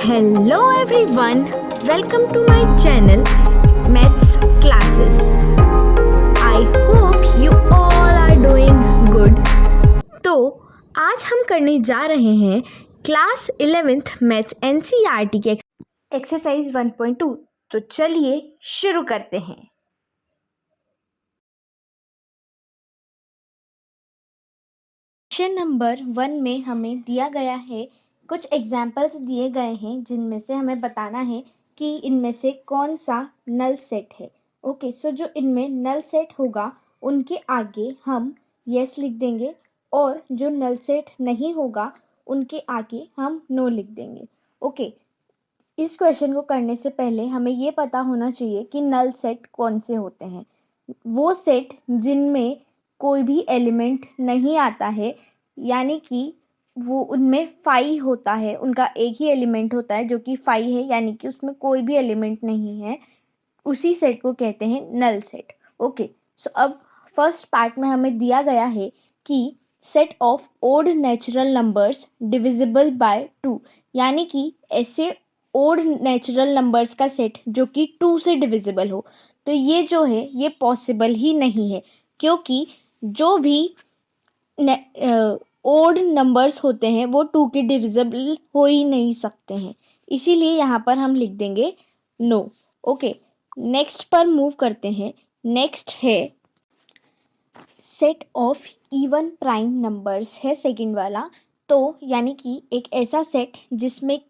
Hello everyone, welcome to my channel Maths Classes. I hope you all are doing good. तो आज हम करने जा रहे हैं क्लास 11th मैथ्स NCERT के एक्सरसाइज 1.2। तो चलिए शुरू करते हैं। क्वेश्चन नंबर 1 में हमें दिया गया है, कुछ एग्जाम्पल्स दिए गए हैं जिनमें से हमें बताना है कि इनमें से कौन सा नल सेट है। ओके, सो जो इनमें नल सेट होगा उनके आगे हम यस लिख देंगे और जो नल सेट नहीं होगा उनके आगे हम नो लिख देंगे। ओके, इस क्वेश्चन को करने से पहले हमें ये पता होना चाहिए कि नल सेट कौन से होते हैं। वो सेट जिनमें कोई भी एलिमेंट नहीं आता है, यानी कि वो उनमें फाई होता है, उनका एक ही एलिमेंट होता है जो कि फाई है, यानी कि उसमें कोई भी एलिमेंट नहीं है, उसी सेट को कहते हैं नल सेट। ओके, सो अब फर्स्ट पार्ट में हमें दिया गया है कि set of odd natural numbers divisible by 2, यानी कि ऐसे ओड नेचुरल नंबर्स का सेट जो कि 2 से डिविजिबल हो। तो ये जो है ये पॉसिबल ही नहीं है, क्योंकि जो भी ओड नंबर्स होते हैं वो 2 के डिविजिबल हो ही नहीं सकते हैं, इसीलिए यहाँ पर हम लिख देंगे नो। ओके, नेक्स्ट पर मूव करते हैं। नेक्स्ट है set of even prime numbers है सेकंड वाला। तो यानी कि एक ऐसा सेट जिसमें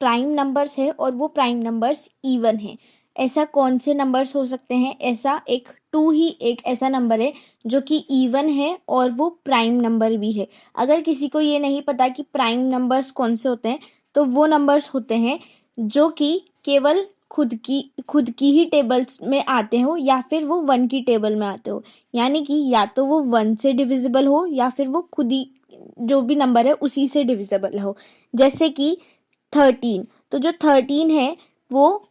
प्राइम नंबर्स है और वो प्राइम नंबर्स इवन है। ऐसा कौन से नंबर्स हो सकते हैं? ऐसा एक 2 ही एक ऐसा नंबर है जो कि इवन है और वो प्राइम नंबर भी है। अगर किसी को ये नहीं पता कि प्राइम नंबर्स कौन से होते हैं, तो वो नंबर्स होते हैं जो कि केवल खुद की ही टेबल्स में आते हो या फिर वो 1 की टेबल में आते हो, यानी कि या तो वो 1 से डिविजिबल हो या फिर वो खुद ही जो भी नंबर है उसी से डिविजिबल हो। जैसे कि 13, तो जो 13 है वो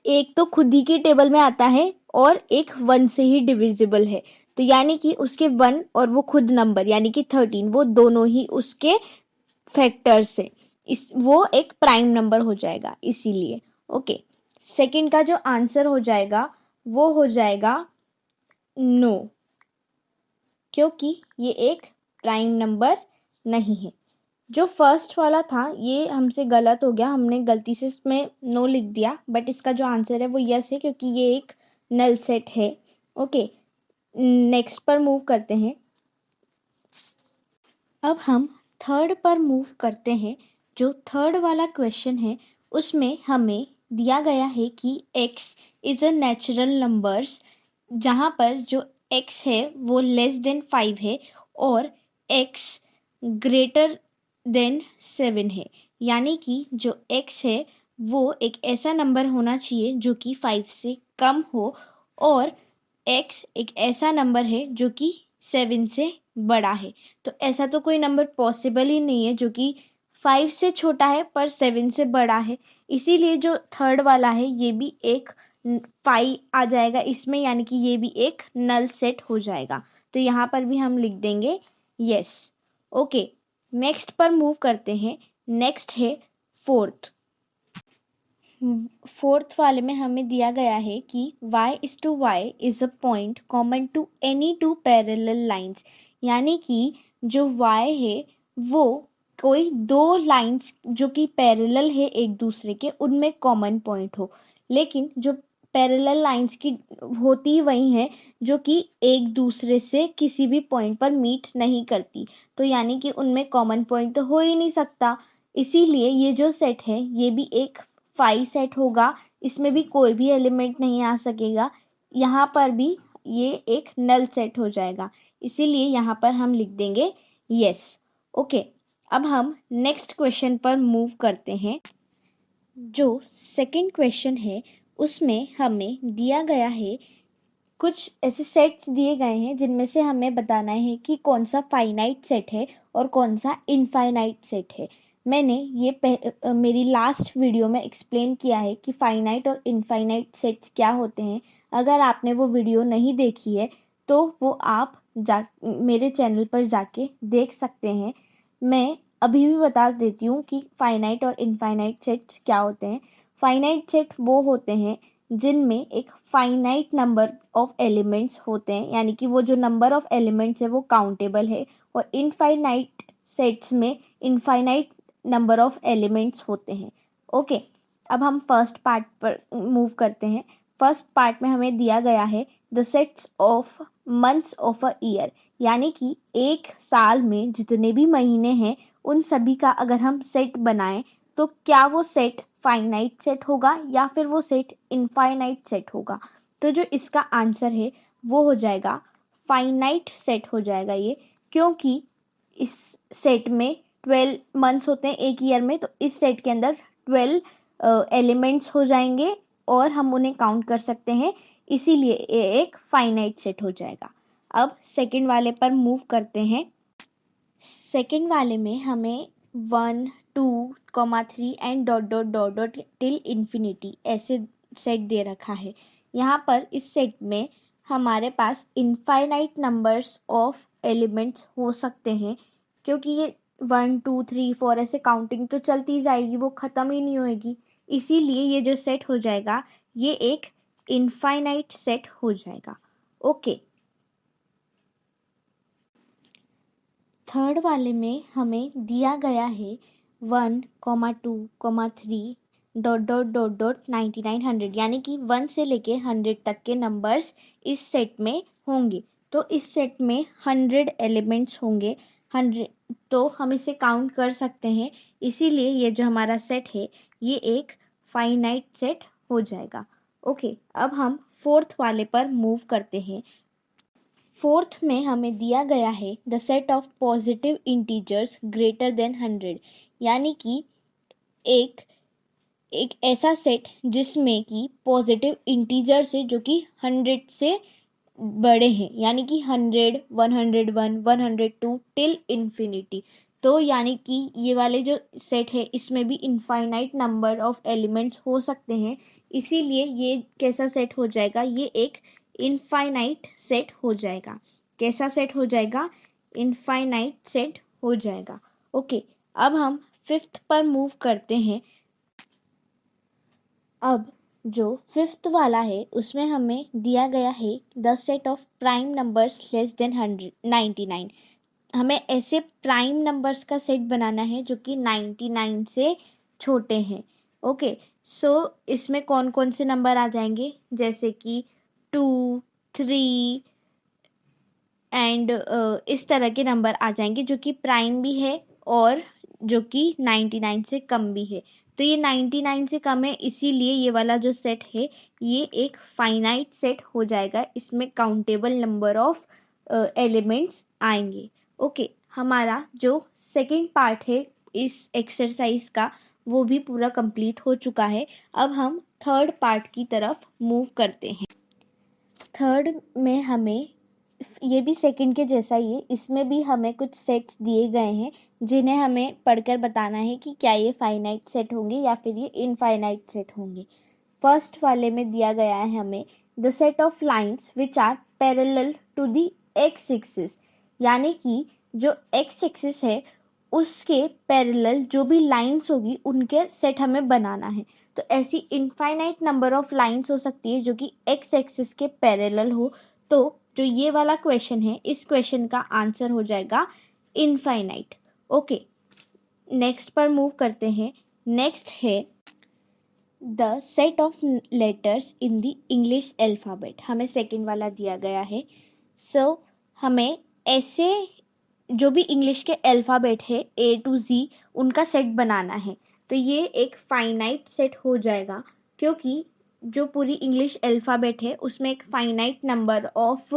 एक तो खुद ही की टेबल में आता है और एक 1 से ही डिविजिबल है, तो यानी कि उसके 1 और वो खुद नंबर यानी कि 13 वो दोनों ही उसके फैक्टर्स है, इस वो एक प्राइम नंबर हो जाएगा इसीलिए। ओके, सेकंड का जो आंसर हो जाएगा वो हो जाएगा नो, क्योंकि ये एक प्राइम नंबर नहीं है। जो फर्स्ट वाला था ये हमसे गलत हो गया, हमने गलती से इसमें नो लिख दिया, बट इसका जो आंसर है वो यस है, क्योंकि ये एक नल सेट है। ओके, नेक्स्ट पर मूव करते हैं। अब हम थर्ड पर मूव करते हैं। जो थर्ड वाला क्वेश्चन है उसमें हमें दिया गया है कि x is a natural numbers, जहाँ पर जो x है वो लेस देन 5 है और x ग्रेटर देन 7 है, यानी कि जो x है वो एक ऐसा नंबर होना चाहिए जो कि 5 से कम हो और x एक ऐसा नंबर है जो कि 7 से बड़ा है। तो ऐसा तो कोई नंबर पॉसिबल ही नहीं है जो कि 5 से छोटा है पर 7 से बड़ा है, इसीलिए जो थर्ड वाला है ये भी एक पाई आ जाएगा इसमें, यानी कि ये भी एक नल सेट हो जाएगा। तो यहाँ पर भी हम लिख देंगे यस। ओके, नेक्स्ट पर मूव करते हैं। नेक्स्ट है फोर्थ वाले में हमें दिया गया है कि y is to y is a point common to any two parallel lines, यानी कि जो y है वो कोई दो लाइंस जो कि पैरेलल है एक दूसरे के उनमें कॉमन पॉइंट हो, लेकिन जो पैरेलल लाइंस की होती वही है जो कि एक दूसरे से किसी भी पॉइंट पर मीट नहीं करती, तो यानी कि उनमें कॉमन पॉइंट तो हो ही नहीं सकता, इसीलिए ये जो सेट है ये भी एक फाई सेट होगा, इसमें भी कोई भी एलिमेंट नहीं आ सकेगा, यहाँ पर भी ये एक नल सेट हो जाएगा, इसीलिए यहाँ पर हम लिख देंगे यस। ओके, अब हम नेक्स्ट क्वेश्चन पर मूव करते हैं। जो सेकंड क्वेश्चन है उसमें हमें दिया गया है, कुछ ऐसे सेट्स दिए गए हैं जिनमें से हमें बताना है कि कौन सा फाइनाइट सेट है और कौन सा इनफाइनाइट सेट है। मैंने ये मेरी लास्ट वीडियो में एक्सप्लेन किया है कि फाइनाइट और इनफाइनाइट सेट्स क्या होते हैं। अगर आपने वो वीडियो नहीं देखी है तो वो आप मेरे चैनल पर जाके देख सकते हैं। मैं अभी भी बता देती हूँ कि फाइनाइट और इनफाइनाइट सेट्स क्या होते हैं। फाइनाइट सेट वो होते हैं जिनमें एक फाइनाइट नंबर ऑफ एलिमेंट्स होते हैं, यानी कि वो जो नंबर ऑफ एलिमेंट्स है वो काउंटेबल है, और इनफाइनाइट सेट्स में इनफाइनाइट नंबर ऑफ एलिमेंट्स होते हैं। ओके, अब हम फर्स्ट पार्ट पर मूव करते हैं। फर्स्ट पार्ट में हमें दिया गया है the sets of months of a year, यानी कि एक साल में जितने भी महीने हैं उन सभी का अगर हम सेट बनाएं तो क्या वो सेट फाइनाइट सेट होगा या फिर वो सेट इनफाइनाइट सेट होगा। तो जो इसका आंसर है वो हो जाएगा फाइनाइट सेट हो जाएगा ये, क्योंकि इस सेट में 12 मंथ्स होते हैं एक ईयर में, तो इस सेट के अंदर 12 एलिमेंट्स हो जाएंगे और हम उन्हें काउंट कर सकते हैं, इसीलिए ये एक फाइनाइट सेट हो जाएगा। अब सेकंड वाले पर मूव करते हैं। सेकंड वाले में हमें 1, 2, 3 and dot dot dot dot till infinity ऐसे सेट दे रखा है। यहाँ पर इस सेट में हमारे पास इनफाइनाइट नंबर्स ऑफ एलिमेंट्स हो सकते हैं, क्योंकि ये 1, 2, 3, 4 ऐसे काउंटिंग तो चलती जाएगी, वो ख़त्म ही नहीं होएगी, इसीलिए ये जो सेट हो जाएगा ये एक इनफाइनाइट सेट हो जाएगा। ओके, थर्ड वाले में हमें दिया गया है 1, 2, 3 डॉट डॉट डॉट डॉट 99, 100, यानी कि 1 से लेके 100 तक के नंबर्स इस सेट में होंगे। तो इस सेट में 100 एलिमेंट्स होंगे, 100, तो हम इसे काउंट कर सकते हैं, इसीलिए ये जो हमारा सेट है ये एक फाइनाइट सेट हो जाएगा। ओके, अब हम फोर्थ वाले पर मूव करते हैं। फोर्थ में हमें दिया गया है the set of positive integers greater than 100, यानी कि एक ऐसा सेट जिसमें कि पॉजिटिव इंटीजर्स है जो कि 100 से बड़े हैं, यानी कि 100, 101, 102 टिल इन्फिनिटी। तो यानी कि ये वाले जो सेट है इसमें भी इनफाइनाइट नंबर ऑफ एलिमेंट्स हो सकते हैं, इसीलिए ये कैसा सेट हो जाएगा, ये एक इनफाइनाइट सेट हो जाएगा। कैसा सेट हो जाएगा, इनफाइनाइट सेट हो जाएगा। ओके, अब हम फिफ्थ पर मूव करते हैं। अब जो फिफ्थ वाला है उसमें हमें दिया गया है the set of prime numbers less than 99। हमें ऐसे प्राइम नंबर्स का सेट बनाना है जो कि 99 से छोटे हैं। ओके, सो इसमें कौन कौन से नंबर आ जाएंगे, जैसे कि 2, 3 एंड इस तरह के नंबर आ जाएंगे जो कि प्राइम भी है और जो कि 99 से कम भी है। तो ये 99 से कम है, इसीलिए ये वाला जो सेट है ये एक फाइनाइट सेट हो जाएगा, इसमें काउंटेबल नंबर ऑफ एलिमेंट्स आएंगे। ओके, हमारा जो सेकंड पार्ट है इस एक्सरसाइज का वो भी पूरा कंप्लीट हो चुका है। अब हम थर्ड पार्ट की तरफ मूव करते हैं। थर्ड में हमें ये भी सेकंड के जैसा ही है, इसमें भी हमें कुछ सेट्स दिए गए हैं जिन्हें हमें पढ़कर बताना है कि क्या ये फाइनाइट सेट होंगे या फिर ये इनफाइनाइट सेट होंगे। फर्स्ट वाले में दिया गया है हमें the set of lines which are parallel to the x axis, यानी कि जो एक्स एक्सिस है उसके पैरेलल जो भी लाइंस होगी उनके सेट हमें बनाना है। तो ऐसी इनफाइनाइट नंबर ऑफ लाइंस हो सकती है जो कि एक्स एक्सिस के पैरेलल हो। तो जो ये वाला क्वेश्चन है इस क्वेश्चन का आंसर हो जाएगा इनफाइनाइट। ओके, नेक्स्ट पर मूव करते हैं। नेक्स्ट है the set of letters in the English alphabet, हमें सेकंड वाला दिया गया है। सो हमें ऐसे जो भी इंग्लिश के अल्फ़ाबेट है A to Z उनका सेट बनाना है। तो ये एक फाइनाइट सेट हो जाएगा, क्योंकि जो पूरी इंग्लिश अल्फ़ाबेट है उसमें एक फाइनाइट नंबर ऑफ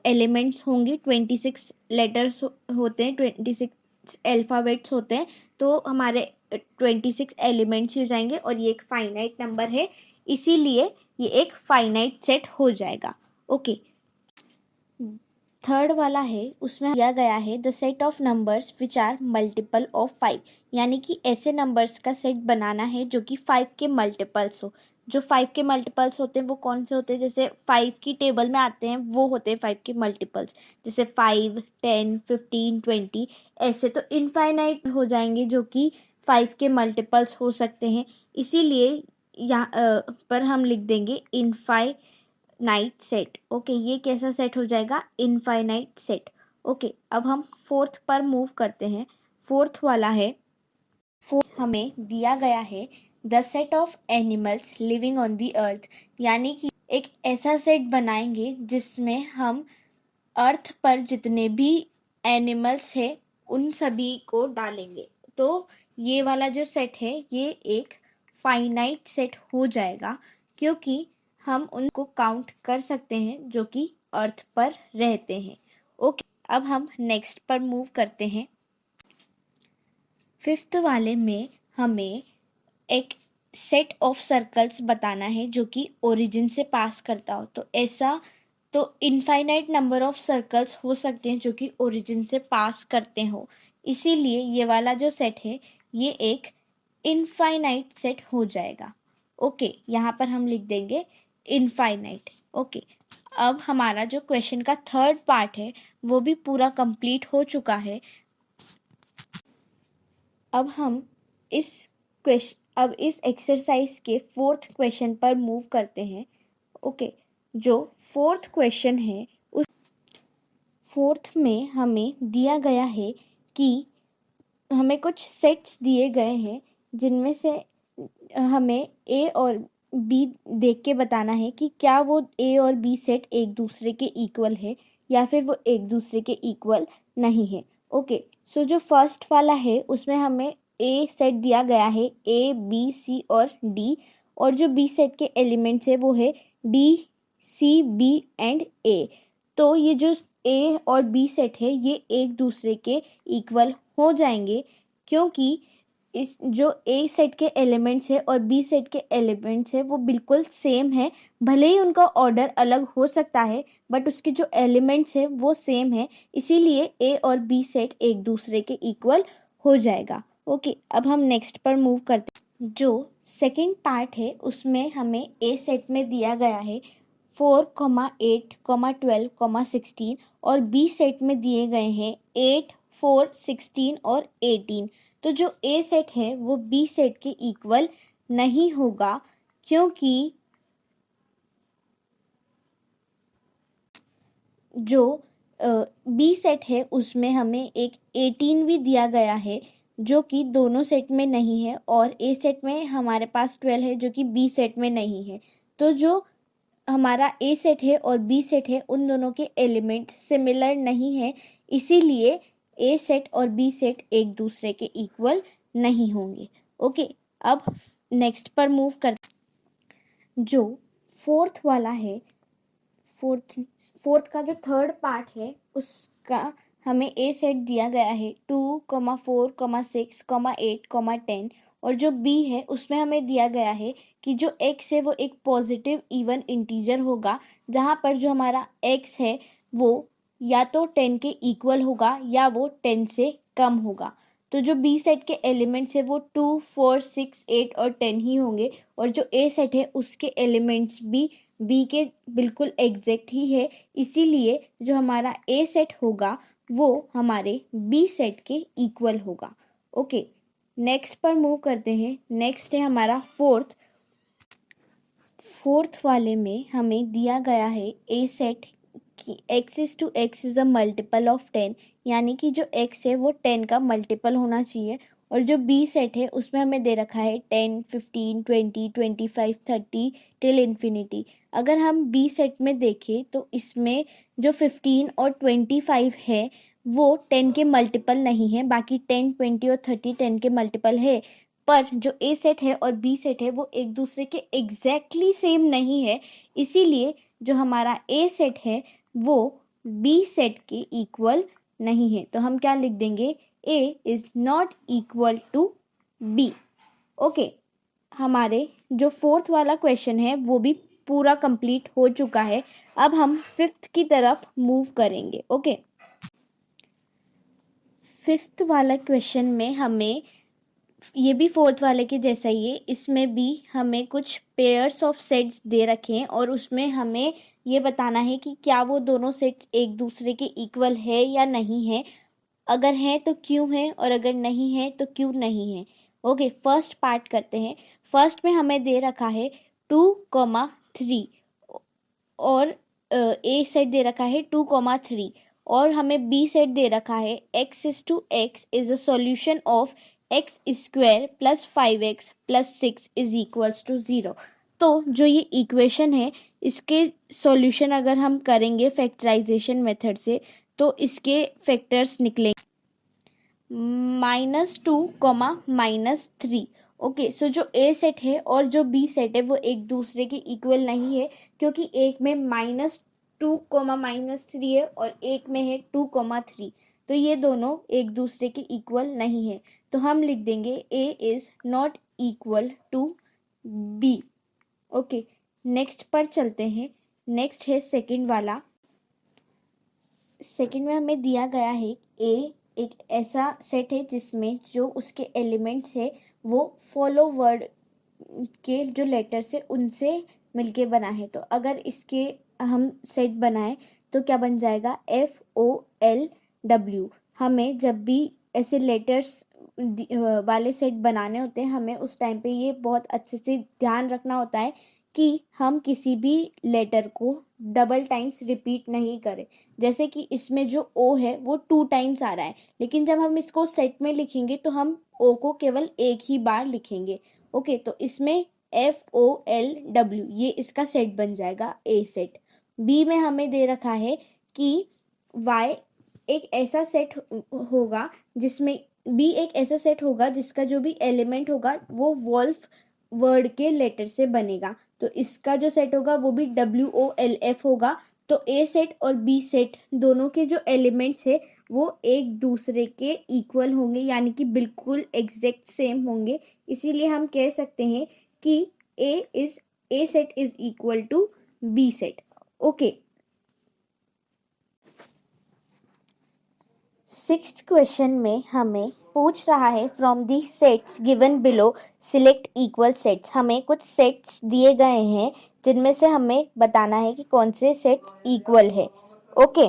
एलिमेंट्स होंगी। 26 लेटर्स होते हैं, 26 अल्फ़ाबेट्स होते हैं, तो हमारे 26 एलिमेंट्स हो जाएंगे और ये एक फाइनाइट नंबर है, इसीलिए ये एक फाइनाइट सेट हो जाएगा। ओके, थर्ड वाला है उसमें दिया गया है the set of numbers which are multiple of 5, यानी कि ऐसे नंबर्स का सेट बनाना है जो कि 5 के मल्टीपल्स हो। जो 5 के मल्टीपल्स होते हैं वो कौन से होते हैं, जैसे 5 की टेबल में आते हैं वो होते हैं 5 के मल्टीपल्स, जैसे 5, 10, 15, 20, ऐसे तो इनफाइनाइट हो जाएंगे जो कि 5 के मल्टीपल्स हो सकते हैं। इसीलिए यहाँ पर हम लिख देंगे इनफाइनाइट सेट। ओके, ये कैसा सेट हो जाएगा, इनफाइनाइट सेट। ओके, अब हम फोर्थ पर मूव करते हैं। फोर्थ वाला है, हमें दिया गया है the set of animals living on the earth, यानी कि एक ऐसा सेट बनाएंगे जिसमें हम अर्थ पर जितने भी एनिमल्स हैं उन सभी को डालेंगे। तो ये वाला जो सेट है ये एक फाइनाइट सेट हो जाएगा, क्योंकि हम उनको काउंट कर सकते हैं जो कि अर्थ पर रहते हैं। ओके, अब हम नेक्स्ट पर मूव करते हैं। फिफ्थ वाले में हमें एक सेट ऑफ सर्कल्स बताना है जो कि ओरिजिन से पास करता हो। तो ऐसा तो इनफाइनाइट नंबर ऑफ सर्कल्स हो सकते हैं जो कि ओरिजिन से पास करते हो, इसीलिए ये वाला जो सेट है ये एक इनफाइनाइट सेट हो जाएगा। ओके, यहाँ पर हम लिख देंगे इनफाइनाइट। ओके, अब हमारा जो क्वेश्चन का थर्ड पार्ट है वो भी पूरा कंप्लीट हो चुका है। अब हम इस एक्सरसाइज के फोर्थ क्वेश्चन पर मूव करते हैं। ओके, जो फोर्थ क्वेश्चन है उस फोर्थ में हमें दिया गया है कि हमें कुछ सेट्स दिए गए हैं जिनमें से हमें ए और बी देख के बताना है कि क्या वो ए और बी सेट एक दूसरे के इक्वल है या फिर वो एक दूसरे के इक्वल नहीं है। ओके, सो जो फर्स्ट वाला है उसमें हमें ए सेट दिया गया है, ए बी सी और डी, और जो बी सेट के एलिमेंट्स है वो है डी सी बी एंड ए। तो ये जो ए और बी सेट है ये एक दूसरे के इक्वल हो जाएंगे, क्योंकि इस जो ए सेट के एलिमेंट्स है और बी सेट के एलिमेंट्स है वो बिल्कुल सेम है। भले ही उनका ऑर्डर अलग हो सकता है बट उसके जो एलिमेंट्स है वो सेम है, इसीलिए ए और बी सेट एक दूसरे के इक्वल हो जाएगा। ओके, अब हम नेक्स्ट पर मूव करते हैं। जो सेकंड पार्ट है उसमें हमें ए सेट में दिया गया है 4, 8, 12, 16 और बी सेट में दिए गए हैं 8, 4, 16 और 18। तो जो ए सेट है वो बी सेट के इक्वल नहीं होगा, क्योंकि जो बी सेट है उसमें हमें एक 18 भी दिया गया है जो कि दोनों सेट में नहीं है, और ए सेट में हमारे पास 12 है जो कि बी सेट में नहीं है। तो जो हमारा ए सेट है और बी सेट है उन दोनों के एलिमेंट सिमिलर नहीं है, इसीलिए ए सेट और बी सेट एक दूसरे के इक्वल नहीं होंगे। ओके, अब नेक्स्ट पर मूव करते। जो फोर्थ वाला है, फोर्थ का जो थर्ड पार्ट है उसका हमें ए सेट दिया गया है 2, 4, 6, 8, 10, और जो बी है उसमें हमें दिया गया है कि जो x है वो एक पॉजिटिव इवन इंटीजर होगा, जहाँ पर जो हमारा x है वो या तो 10 के इक्वल होगा या वो 10 से कम होगा। तो जो बी सेट के एलिमेंट्स है वो 2, 4, 6, 8 और 10 ही होंगे, और जो ए सेट है उसके एलिमेंट्स भी बी के बिल्कुल एग्जैक्ट ही है, इसीलिए जो हमारा ए सेट होगा वो हमारे बी सेट के इक्वल होगा। ओके, नेक्स्ट पर मूव करते हैं। नेक्स्ट है हमारा फोर्थ वाले में हमें दिया गया है ए सेट कि x is a multiple of 10, यानी कि जो x है वो 10 का मल्टीपल होना चाहिए, और जो b सेट है उसमें हमें दे रखा है 10, 15, 20, 25, 30 टिल इन्फिनिटी। अगर हम b सेट में देखें तो इसमें जो 15 और 25 है वो 10 के मल्टीपल नहीं है, बाकी 10, 20 और 30 10 के मल्टीपल है। पर जो ए सेट है और बी सेट है वो एक दूसरे के एग्जैक्टली सेम नहीं है, इसीलिए जो हमारा ए सेट है वो बी सेट के इक्वल नहीं है। तो हम क्या लिख देंगे, A is not equal to B. Okay, हमारे जो फोर्थ वाला क्वेश्चन है वो भी पूरा कंप्लीट हो चुका है। अब हम फिफ्थ की तरफ मूव करेंगे। ओके, फिफ्थ वाला क्वेश्चन में हमें ये भी फोर्थ वाले के जैसा ही है, इसमें भी हमें कुछ पेयर्स ऑफ सेट्स दे रखे हैं और उसमें हमें ये बताना है कि क्या वो दोनों सेट्स एक दूसरे के इक्वल है या नहीं है, अगर है तो क्यों है और अगर नहीं है तो क्यों नहीं है। ओके, फर्स्ट पार्ट करते हैं। फर्स्ट में हमें दे रखा है 2,3 और ए सेट दे रखा है 2,3 और हमें बी सेट दे रखा है x/x is a solution of x² + 5x + 6 is equals to 0। तो जो ये इक्वेशन है इसके सॉल्यूशन अगर हम करेंगे फैक्टराइजेशन मेथड से तो इसके फैक्टर्स निकलेंगे -2, -3। ओके, सो जो ए सेट है और जो बी सेट है वो एक दूसरे के इक्वल नहीं है, क्योंकि एक में -2, -3 है और एक में है 2,3। तो ये दोनों एक दूसरे के इक्वल नहीं है, तो हम लिख देंगे A is not equal to B. Okay, next पर चलते हैं। नेक्स्ट है सेकंड वाला। सेकंड में हमें दिया गया है ए एक ऐसा सेट है जिसमें जो उसके एलिमेंट्स है वो फॉलो वर्ड के जो लेटर्स है उनसे मिलके बना है। तो अगर इसके हम सेट बनाएं तो क्या बन जाएगा FOLW। हमें जब भी ऐसे लेटर्स वाले सेट बनाने होते हैं हमें उस टाइम पे ये बहुत अच्छे से ध्यान रखना होता है कि हम किसी भी लेटर को डबल टाइम्स रिपीट नहीं करें। जैसे कि इसमें जो O है वो 2 टाइम्स आ रहा है, लेकिन जब हम इसको सेट में लिखेंगे तो हम O को केवल एक ही बार लिखेंगे। ओके, तो इसमें FOLW ये इसका सेट बन जाएगा A सेट। B में हमें दे रखा है कि Y एक ऐसा सेट होगा जिसमें B एक ऐसा सेट होगा जिसका जो भी एलिमेंट होगा वो वोल्फ वर्ड के लेटर से बनेगा। तो इसका जो सेट होगा वो भी WOLF होगा। तो A सेट और B सेट दोनों के जो एलिमेंट्स है वो एक दूसरे के इक्वल होंगे, यानी कि बिल्कुल एग्जैक्ट सेम होंगे। इसीलिए हम कह सकते हैं कि A set is equal to B set. Okay, sixth question में हमें पूछ रहा है from the sets given below select equal sets. हमें कुछ सेट्स दिए गए हैं जिनमें से हमें बताना है कि कौन से सेट्स इक्वल है। ओके,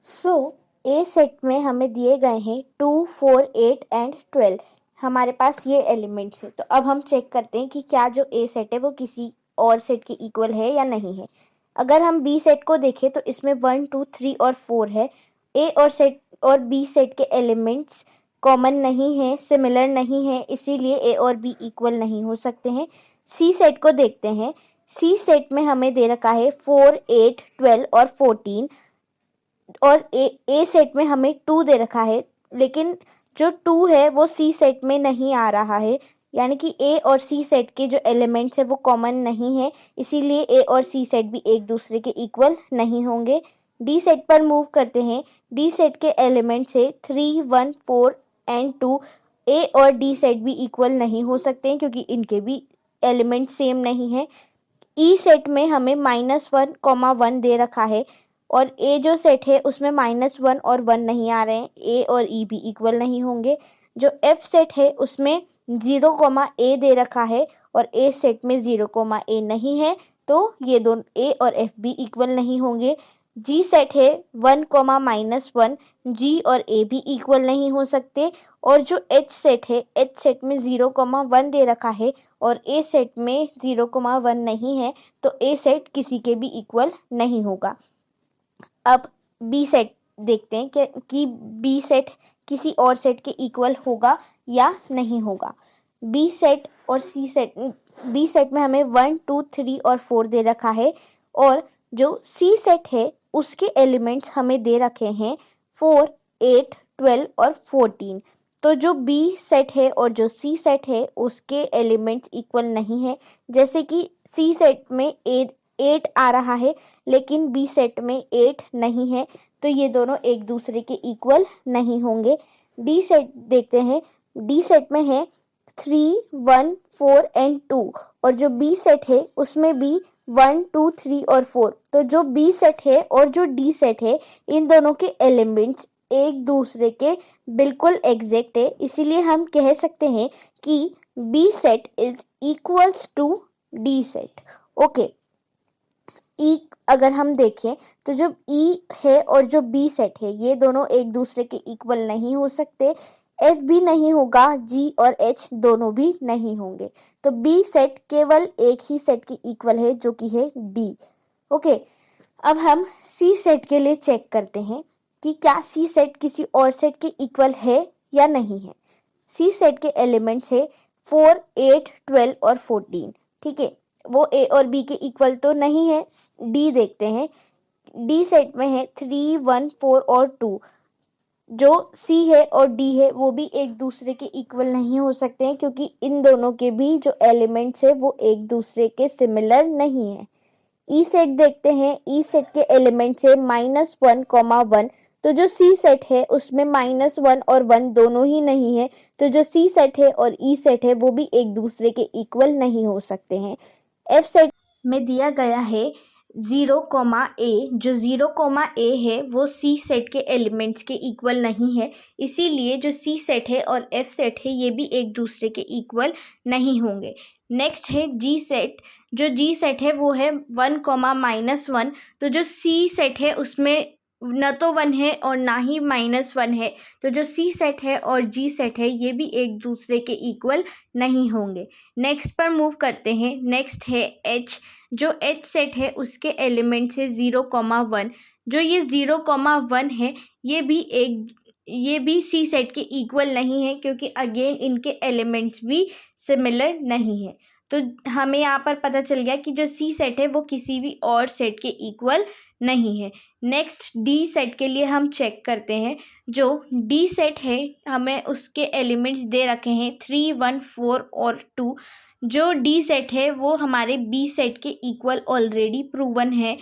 सो ए सेट में हमें दिए गए हैं 2, 4, 8 एंड 12। हमारे पास ये एलिमेंट्स है। तो अब हम चेक करते हैं कि क्या जो ए सेट है वो किसी और सेट के इक्वल है या नहीं है। अगर हम बी सेट को देखें तो इसमें 1, 2, 3 और 4 है। ए और बी सेट के एलिमेंट्स कॉमन नहीं है, सिमिलर नहीं है, इसीलिए ए और बी इक्वल नहीं हो सकते हैं। सी सेट को देखते हैं। सी सेट में हमें दे रखा है 4, 8, 12 और 14 और ए सेट में हमें 2 दे रखा है, लेकिन जो 2 है वो सी सेट में नहीं आ रहा है, यानी कि ए और सी सेट के जो एलिमेंट्स है वो कॉमन नहीं है, इसीलिए ए और सी सेट भी एक दूसरे के इक्वल नहीं होंगे। डी सेट पर मूव करते हैं। डी सेट के एलिमेंट्स है 3, 1, 4 एंड 2। ए और डी सेट भी इक्वल नहीं हो सकते हैं क्योंकि इनके भी एलिमेंट सेम नहीं है। ई सेट में हमें -1, 1 दे रखा है और ए जो सेट है उसमें -1 और 1 नहीं आ रहे हैं, ए और ई भी इक्वल नहीं होंगे। जो एफ सेट है उसमें 0, ए दे रखा है और ए सेट में 0, ए नहीं है, तो ये दोनों ए और एफ भी इक्वल नहीं होंगे। जी सेट है 1, -1, जी और ए भी इक्वल नहीं हो सकते। और जो एच सेट है, एच सेट में 0, 1 दे रखा है और ए सेट में 0, 1 नहीं है, तो ए सेट किसी के भी इक्वल नहीं होगा। अब बी सेट देखते हैं कि बी सेट किसी और सेट के इक्वल होगा या नहीं होगा। बी सेट और सी सेट, बी सेट में हमें 1, 2, 3 और 4 दे रखा है और जो सी सेट है उसके एलिमेंट्स हमें दे रखे हैं 4, 8, 12 और 14। तो जो बी सेट है और जो सी सेट है उसके एलिमेंट्स इक्वल नहीं है। जैसे कि सी सेट में 8 आ रहा है लेकिन बी सेट में 8 नहीं है, तो ये दोनों एक दूसरे के इक्वल नहीं होंगे। डी सेट देखते हैं। डी सेट में है 3, 1, 4 एंड 2 और जो बी सेट है उसमें भी 1, 2, 3 और 4। तो जो बी सेट है और जो डी सेट है इन दोनों के एलिमेंट्स एक दूसरे के बिल्कुल एग्जैक्ट है, इसीलिए हम कह सकते हैं कि B set is equals to D set. Okay, E अगर हम देखें तो जो ई है और जो बी सेट है ये दोनों एक दूसरे के इक्वल नहीं हो सकते, एफ भी नहीं होगा, जी और एच दोनों भी नहीं होंगे। तो बी सेट केवल एक ही सेट के इक्वल है जो कि है डी। ओके, अब हम सी सेट के लिए चेक करते हैं कि क्या सी सेट किसी और सेट के इक्वल है या नहीं है। सी सेट के एलिमेंट्स है 4, 8, 12 और 14। ठीक है, वो ए और बी के इक्वल तो नहीं है। डी देखते हैं, डी सेट में है 3, 1, 4 और 2। जो सी है और डी है वो भी एक दूसरे के इक्वल नहीं हो सकते हैं, क्योंकि इन दोनों के भी जो एलिमेंट्स है वो एक दूसरे के सिमिलर नहीं है। ई सेट देखते हैं, ई सेट के एलिमेंट्स है -1, 1। तो जो सी सेट है उसमें -1 और 1 दोनों ही नहीं है, तो जो सी सेट है और ई सेट है वो भी एक दूसरे के इक्वल नहीं हो सकते हैं। एफ सेट में दिया गया है 0, जो 0, है वो सी सेट के एलिमेंट्स के इक्वल नहीं है, इसीलिए जो सी सेट है और एफ सेट है ये भी एक दूसरे के इक्वल नहीं होंगे। नेक्स्ट है जी सेट, जो जी सेट है वो है 1, -1। तो जो सी सेट है उसमें न तो 1 है और ना ही -1 है, तो जो सी सेट है और जी सेट है ये भी एक दूसरे के इक्वल नहीं होंगे। नेक्स्ट पर मूव करते हैं। नेक्स्ट है एच, जो एच सेट है उसके एलिमेंट्स है 0, 1। जो ये 0, 1 है ये भी सी सेट के इक्वल नहीं है, क्योंकि अगेन इनके एलिमेंट्स भी सिमिलर नहीं है। तो हमें यहाँ पर पता चल गया कि जो सी सेट है वो किसी भी और सेट के इक्वल नहीं है। नेक्स्ट डी सेट के लिए हम चेक करते हैं। जो डी सेट है हमें उसके एलिमेंट्स दे रखे हैं 3, 1, 4 और 2। जो डी सेट है वो हमारे बी सेट के इक्वल ऑलरेडी प्रूवन है,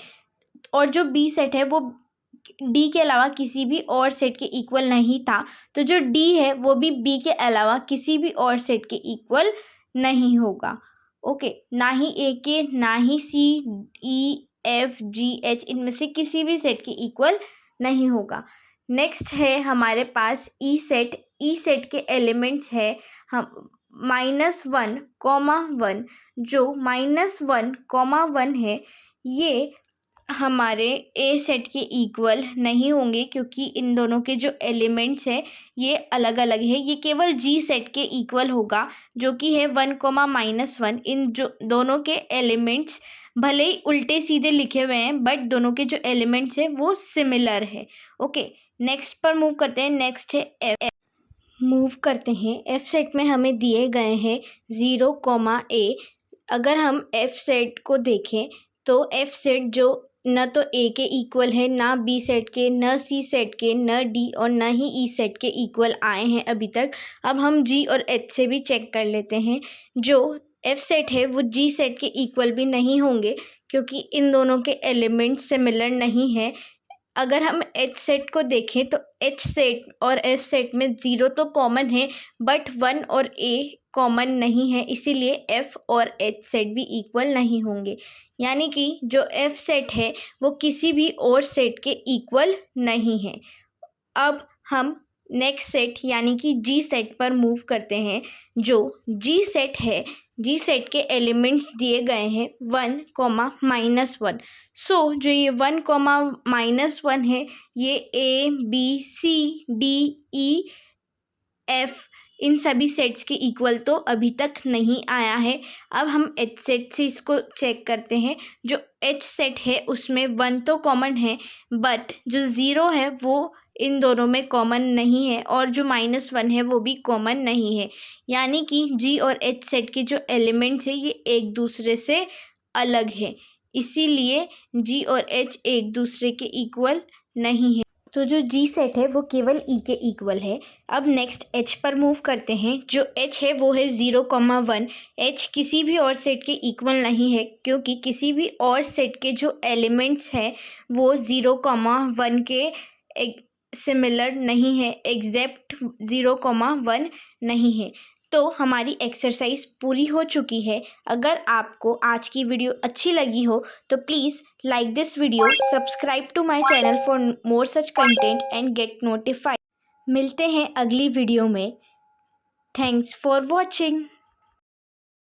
और जो बी सेट है वो डी के अलावा किसी भी और सेट के इक्वल नहीं था, तो जो डी है वो भी बी के अलावा किसी भी और सेट के इक्वल नहीं होगा। ओके, ना ही ए के, ना ही सी, ई, एफ, जी, एच इनमें से किसी भी सेट के इक्वल नहीं होगा। नेक्स्ट है हमारे पास ई सेट। ई सेट के एलिमेंट्स है हम -1, 1। जो -1, 1 है ये हमारे ए सेट के इक्वल नहीं होंगे, क्योंकि इन दोनों के जो एलिमेंट्स हैं ये अलग अलग है। ये केवल जी सेट के इक्वल होगा, जो कि है 1, -1। इन जो दोनों के एलिमेंट्स भले ही उल्टे सीधे लिखे हुए हैं, बट दोनों के जो एलिमेंट्स हैं वो सिमिलर है। ओके, नेक्स्ट पर मूव करते हैं। नेक्स्ट है एफ। मूव करते हैं। एफ सेट में हमें दिए गए हैं 0, अगर हम एफ सेट को देखें तो एफ सेट जो न तो ए के इक्वल है, ना बी सेट के, न सी सेट के, न डी और न ही ई सेट के इक्वल आए हैं अभी तक। अब हम जी और एच से भी चेक कर लेते हैं। जो एफ सेट है वो जी सेट के इक्वल भी नहीं होंगे, क्योंकि इन दोनों के एलिमेंट्स सिमिलर नहीं है। अगर हम एच सेट को देखें तो एच सेट और एफ सेट में 0 तो कॉमन है, बट 1 और ए कॉमन नहीं है, इसीलिए एफ और एच सेट भी इक्वल नहीं होंगे। यानी कि जो एफ सेट है वो किसी भी और सेट के इक्वल नहीं है। अब हम नेक्स्ट सेट यानी कि जी सेट पर मूव करते हैं। जो जी सेट है, जी सेट के एलिमेंट्स दिए गए हैं 1, -1। सो जो ये 1, -1 है ये ए, बी, सी, डी, ई, एफ इन सभी सेट्स के इक्वल तो अभी तक नहीं आया है। अब हम एच सेट से इसको चेक करते हैं। जो एच सेट है उसमें 1 तो कॉमन है, बट जो 0 है वो इन दोनों में कॉमन नहीं है, और जो -1 है वो भी कॉमन नहीं है। यानी कि जी और एच सेट के जो एलिमेंट्स है ये एक दूसरे से अलग है, इसीलिए जी और एच एक दूसरे के इक्वल नहीं है। तो जो जी सेट है वो केवल ई के इक्वल है। अब नेक्स्ट एच पर मूव करते हैं। जो एच है वो है 0, 1। एच किसी भी और सेट के इक्वल नहीं है, क्योंकि किसी भी और सेट के जो एलिमेंट्स हैं वो 0, 1 के सिमिलर नहीं है, एग्जैक्ट 0, 1 नहीं है। तो हमारी एक्सरसाइज पूरी हो चुकी है। अगर आपको आज की वीडियो अच्छी लगी हो तो please like this video, subscribe to my channel for more such content and get notified. मिलते हैं अगली वीडियो में। Thanks for watching.